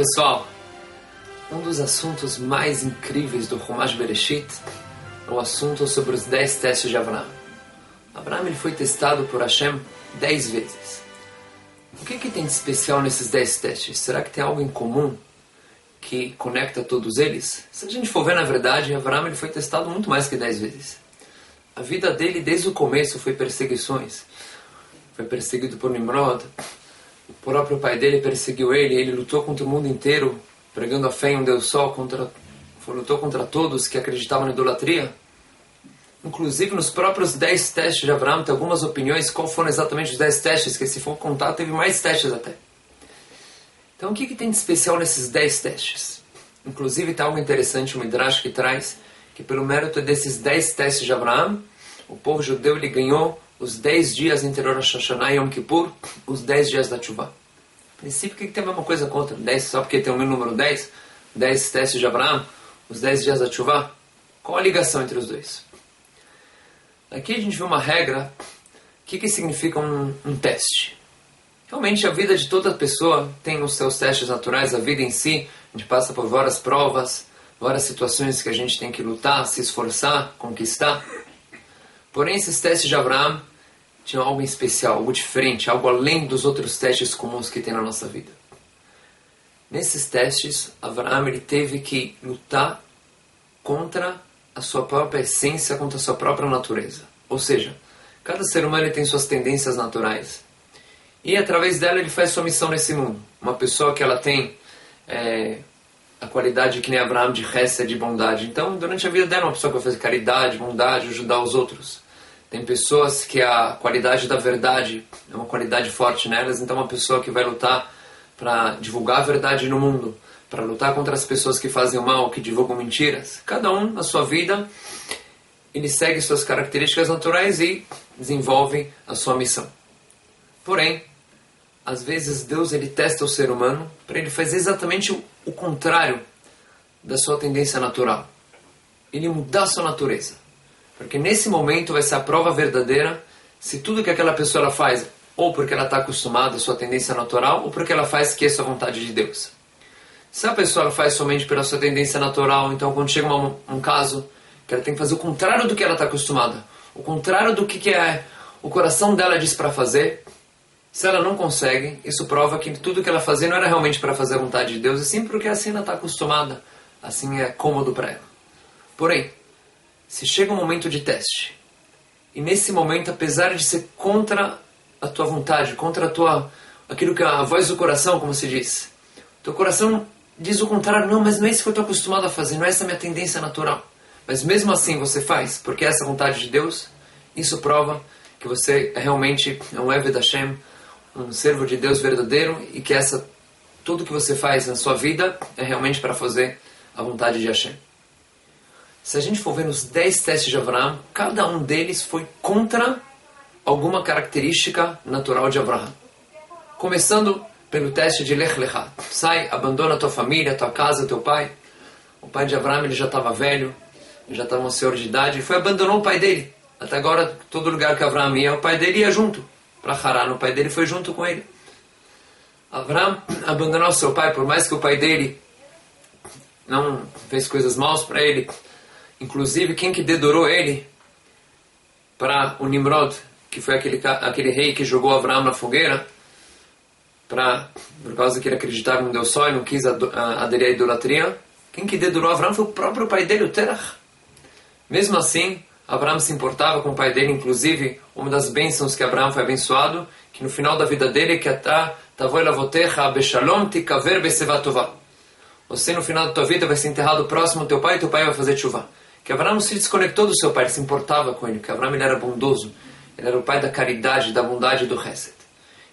pessoal, um dos assuntos mais incríveis do Chumash Bereshit é o assunto sobre os 10 testes de Avraham. Avraham ele foi testado por Hashem 10 vezes. O que tem de especial nesses 10 testes? Será que tem algo em comum que conecta todos eles? Se a gente for ver na verdade, Avraham ele foi testado muito mais que 10 vezes. A vida dele desde o começo foi perseguições. Foi perseguido por Nimrod. O próprio pai dele perseguiu ele lutou contra o mundo inteiro, pregando a fé em um Deus só, lutou contra todos que acreditavam na idolatria. Inclusive nos próprios 10 testes de Avraham, tem algumas opiniões qual foram exatamente os 10 testes, que se for contar, teve mais testes até. Então o que tem de especial nesses 10 testes? Inclusive tem algo interessante, o Midrash que traz, que pelo mérito desses 10 testes de Avraham, o povo judeu ele ganhou os 10 dias anterior a Rosh Hashanah e Yom Kippur, os 10 dias da Teshuvah. A princípio, o que tem a mesma coisa contra? 10, só porque tem o número 10, 10 testes de Avraham, os 10 dias da Teshuvah. Qual a ligação entre os dois? Aqui a gente vê uma regra. O que significa um teste? Realmente a vida de toda pessoa tem os seus testes naturais, a vida em si, a gente passa por várias provas, várias situações que a gente tem que lutar, se esforçar, conquistar. Porém, esses testes de Avraham tinham algo em especial, algo diferente, algo além dos outros testes comuns que tem na nossa vida. Nesses testes, Avraham ele teve que lutar contra a sua própria essência, contra a sua própria natureza. Ou seja, cada ser humano ele tem suas tendências naturais. E através dela ele faz sua missão nesse mundo. Uma pessoa que ela tem a qualidade que nem Avraham de Hesed, de bondade. Então, durante a vida dela, uma pessoa que vai fazer caridade, bondade, ajudar os outros. Tem pessoas que a qualidade da verdade é uma qualidade forte nelas, então uma pessoa que vai lutar para divulgar a verdade no mundo, para lutar contra as pessoas que fazem o mal, que divulgam mentiras. Cada um, na sua vida, ele segue suas características naturais e desenvolve a sua missão. Porém, às vezes Deus ele testa o ser humano para ele fazer exatamente o contrário da sua tendência natural. Ele mudar a sua natureza. Porque nesse momento vai ser a prova verdadeira se tudo que aquela pessoa ela faz, ou porque ela está acostumada à sua tendência natural, ou porque ela faz que é a vontade de Deus. Se a pessoa ela faz somente pela sua tendência natural, então quando chega um caso que ela tem que fazer o contrário do que ela está acostumada, o contrário do que o coração dela diz para fazer, se ela não consegue, isso prova que tudo que ela fazia não era realmente para fazer a vontade de Deus, e sim porque assim ela está acostumada, assim é cômodo para ela. Porém, se chega um momento de teste, e nesse momento, apesar de ser contra a tua vontade, contra aquilo que é a voz do coração, como se diz, teu coração diz o contrário, não, mas não é isso que eu estou acostumado a fazer, não é essa a minha tendência natural. Mas mesmo assim você faz, porque essa é a vontade de Deus, isso prova que você realmente é um Eved Hashem, um servo de Deus verdadeiro, e que tudo que você faz na sua vida é realmente para fazer a vontade de Hashem. Se a gente for ver nos 10 testes de Avraham, cada um deles foi contra alguma característica natural de Avraham. Começando pelo teste de Lech Lecha. Sai, abandona a tua família, a tua casa, teu pai. O pai de Avraham ele já estava velho, ele já estava um senhor de idade, e abandonou o pai dele. Até agora, todo lugar que Avraham ia, o pai dele ia junto. Para Haran, o pai dele foi junto com ele. Avraham abandonou seu pai, por mais que o pai dele não fez coisas maus para ele. Inclusive, quem que dedurou ele para o Nimrod, que foi aquele rei que jogou Avraham na fogueira, por causa que ele acreditava em um Deus só e não quis aderir à idolatria, quem que dedurou Avraham foi o próprio pai dele, o Terach. Mesmo assim, Avraham se importava com o pai dele, inclusive, uma das bênçãos que Avraham foi abençoado, que no final da vida dele, que você no final da tua vida vai ser enterrado próximo ao teu pai e teu pai vai fazer teshuvah. Que Avraham não se desconectou do seu pai, ele se importava com ele, que Avraham ele era bondoso, ele era o pai da caridade, da bondade e do Hesed.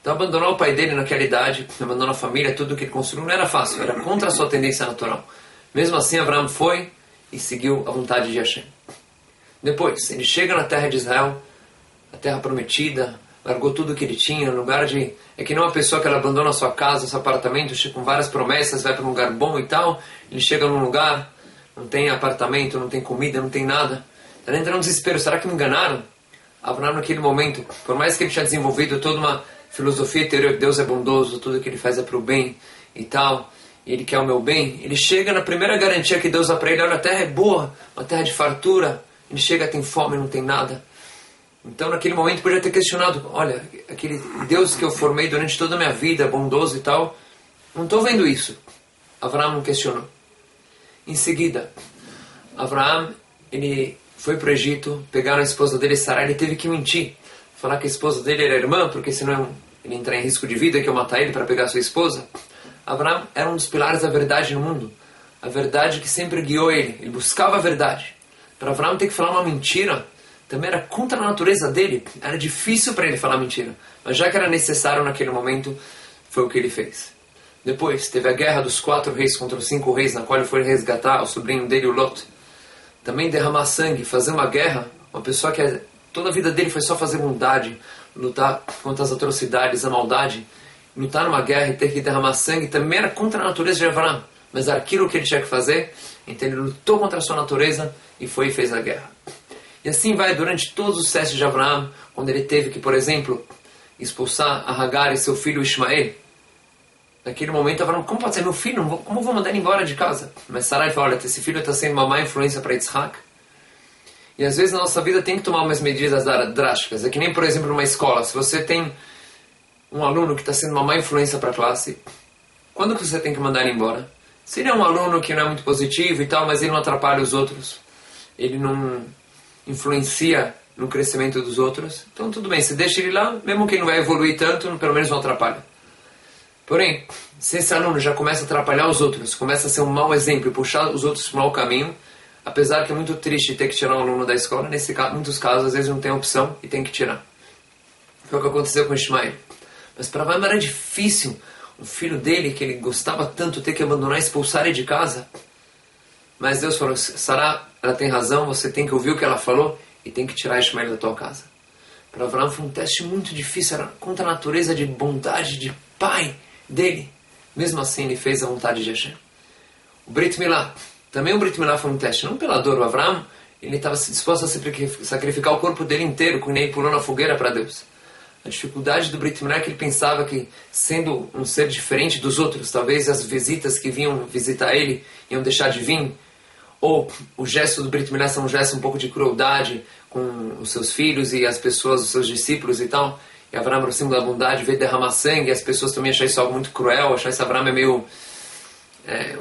Então abandonar o pai dele naquela idade, abandonar a família, tudo que ele construiu, não era fácil, era contra a sua tendência natural. Mesmo assim, Avraham foi e seguiu a vontade de Hashem. Depois, ele chega na terra de Israel, a terra prometida, largou tudo que ele tinha, no lugar de... É que não uma pessoa que ela abandona a sua casa, seu apartamento, chega com várias promessas, vai para um lugar bom e tal, ele chega num lugar, não tem apartamento, não tem comida, não tem nada. Ele entra num desespero, será que me enganaram? Avraham naquele momento, por mais que ele tinha desenvolvido toda uma filosofia interior que Deus é bondoso, tudo que ele faz é para o bem e tal, e ele quer o meu bem, ele chega na primeira garantia que Deus dá para ele, olha, a terra é boa, uma terra de fartura, ele chega, tem fome, não tem nada. Então naquele momento podia ter questionado, olha, aquele Deus que eu formei durante toda a minha vida, bondoso e tal, não estou vendo isso. Avraham não questionou. Em seguida, Avraham, ele foi para o Egito, pegaram a esposa dele, Sarai, ele teve que mentir. Falar que a esposa dele era irmã, porque senão ele entrar em risco de vida, que eu matar ele para pegar a sua esposa. Avraham era um dos pilares da verdade no mundo. A verdade que sempre guiou ele. Ele buscava a verdade. Para Avraham ter que falar uma mentira, também era contra a natureza dele. Era difícil para ele falar mentira. Mas já que era necessário naquele momento, foi o que ele fez. Depois, teve a guerra dos 4 reis contra os 5 reis, na qual ele foi resgatar o sobrinho dele, o Lot. Também derramar sangue, fazer uma guerra. Uma pessoa que toda a vida dele foi só fazer bondade, lutar contra as atrocidades, a maldade. Lutar numa guerra e ter que derramar sangue também era contra a natureza de Avraham. Mas era aquilo que ele tinha que fazer. Então ele lutou contra a sua natureza e foi e fez a guerra. E assim vai durante todos os testes de Avraham, quando ele teve que, por exemplo, expulsar a Hagar e seu filho Ismael. Naquele momento, Avraham, como pode ser meu filho? Como eu vou mandar ele embora de casa? Mas Sarai fala, olha, esse filho está sendo uma má influência para Yitzhak. E às vezes na nossa vida tem que tomar umas medidas drásticas. É que nem, por exemplo, numa escola. Se você tem um aluno que está sendo uma má influência para a classe, quando que você tem que mandar ele embora? Se ele é um aluno que não é muito positivo e tal, mas ele não atrapalha os outros, ele não influencia no crescimento dos outros, então tudo bem, você deixa ele lá, mesmo que ele não vai evoluir tanto, pelo menos não atrapalha. Porém, se esse aluno já começa a atrapalhar os outros, começa a ser um mau exemplo e puxar os outros para o mau caminho, apesar que é muito triste ter que tirar um aluno da escola, nesse caso, muitos casos, às vezes não tem opção e tem que tirar. Foi o que aconteceu com Ismael. Mas para Avraham era difícil o filho dele, que ele gostava tanto, ter que abandonar e expulsar ele de casa. Mas Deus falou, Sará, ela tem razão, você tem que ouvir o que ela falou e tem que tirar Ismael da tua casa. Para Avraham foi um teste muito difícil, era contra a natureza de bondade de pai dele. Mesmo assim ele fez a vontade de Hashem. O Brit Milá, também o Brit Milá foi um teste, não pela dor. O Avraham, ele estava disposto a sacrificar o corpo dele inteiro, quando ele pulou na fogueira para Deus. A dificuldade do Brit Milá é que ele pensava que, sendo um ser diferente dos outros, talvez as visitas que vinham visitar ele iam deixar de vir, ou o gesto do Brit Milá é um gesto um pouco de crueldade com os seus filhos e as pessoas, os seus discípulos e tal. E Avraham, no símbolo da bondade, veio derramar sangue, e as pessoas também acharam isso algo muito cruel, acharam que Avraham é meio...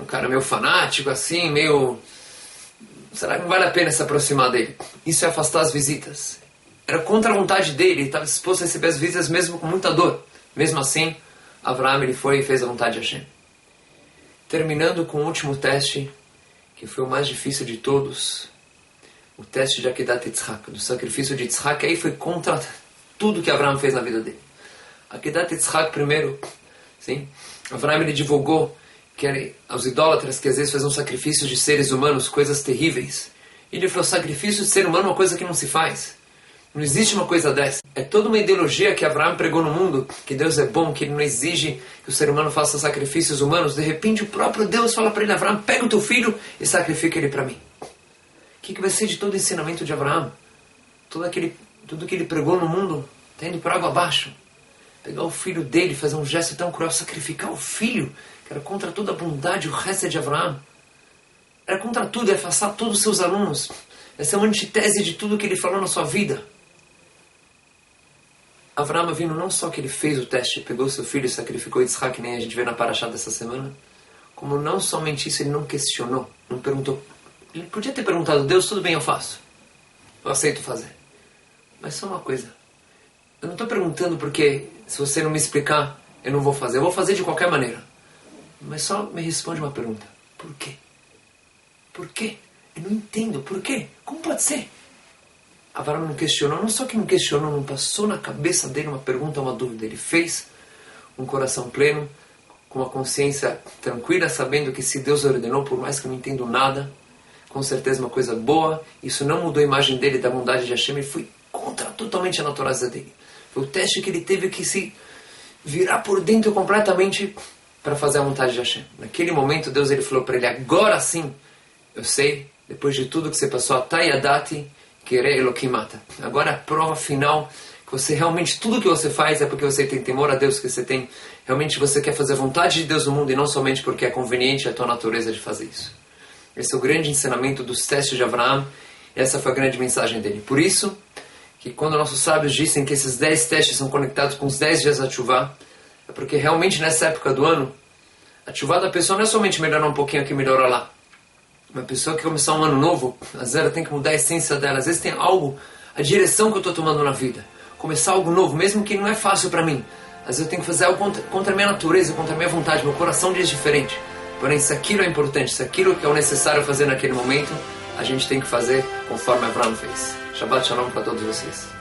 um cara meio fanático, assim, meio... Será que não vale a pena se aproximar dele? Isso é afastar as visitas. Era contra a vontade dele, ele estava disposto a receber as visitas mesmo com muita dor. Mesmo assim, Avraham ele foi e fez a vontade de Hashem. Terminando com o último teste, que foi o mais difícil de todos, o teste de Akedat Yitzhak, do sacrifício de Yitzhak, aí foi contra tudo que Avraham fez na vida dele. Akedat Yitzhak primeiro, sim, Avraham ele divulgou que aos idólatras que às vezes faziam sacrifícios de seres humanos, coisas terríveis. E ele falou, sacrifício de ser humano é uma coisa que não se faz. Não existe uma coisa dessa. É toda uma ideologia que Avraham pregou no mundo, que Deus é bom, que ele não exige que o ser humano faça sacrifícios humanos. De repente o próprio Deus fala para ele, Avraham, pega o teu filho e sacrifica ele para mim. O que vai ser de todo o ensinamento de Avraham? Tudo que ele pregou no mundo está indo por água abaixo. Pegar o filho dele, fazer um gesto tão cruel, sacrificar o filho, que era contra toda a bondade, o resto de Avraham. Era contra tudo, era afastar todos os seus alunos. Essa é uma antítese de tudo que ele falou na sua vida. Avraham Avinu, não só que ele fez o teste, pegou seu filho e sacrificou Yitzhak, que nem a gente vê na Parashá dessa semana, como não somente isso, ele não questionou, não perguntou. Ele podia ter perguntado, Deus, tudo bem, eu faço. Eu aceito fazer. Mas só uma coisa. Eu não estou perguntando porque, se você não me explicar, eu não vou fazer. Eu vou fazer de qualquer maneira. Mas só me responde uma pergunta. Por quê? Por quê? Eu não entendo. Por quê? Como pode ser? Avraham não questionou. Não só que não questionou, não passou na cabeça dele uma pergunta, uma dúvida. Ele fez um coração pleno, com uma consciência tranquila, sabendo que se Deus ordenou, por mais que eu não entendo nada, com certeza uma coisa boa. Isso não mudou a imagem dele da bondade de Hashem. Ele foi contra totalmente a natureza dele. Foi o teste que ele teve que se virar por dentro completamente para fazer a vontade de Hashem. Naquele momento, Deus ele falou para ele, agora sim, eu sei, depois de tudo que você passou, Atayadati, Kere Elohim Mata. Agora a prova final, que você realmente, tudo que você faz é porque você tem temor a Deus, que realmente você quer fazer a vontade de Deus no mundo e não somente porque é conveniente a tua natureza de fazer isso. Esse é o grande ensinamento dos testes de Abraão, e essa foi a grande mensagem dele. Por isso, que quando nossos sábios dizem que esses 10 testes são conectados com os 10 dias da Teshuvah, é porque realmente nessa época do ano, a Teshuvah da pessoa não é somente melhorar um pouquinho aqui e melhorar lá. Uma pessoa que começar um ano novo, às vezes ela tem que mudar a essência dela, às vezes tem algo, a direção que eu estou tomando na vida. Começar algo novo, mesmo que não é fácil para mim. Às vezes eu tenho que fazer algo contra a minha natureza, contra a minha vontade, meu coração diz diferente. Porém, se aquilo é importante, se aquilo que é o necessário fazer naquele momento, a gente tem que fazer conforme Abraão fez. Shabbat Shalom para todos vocês.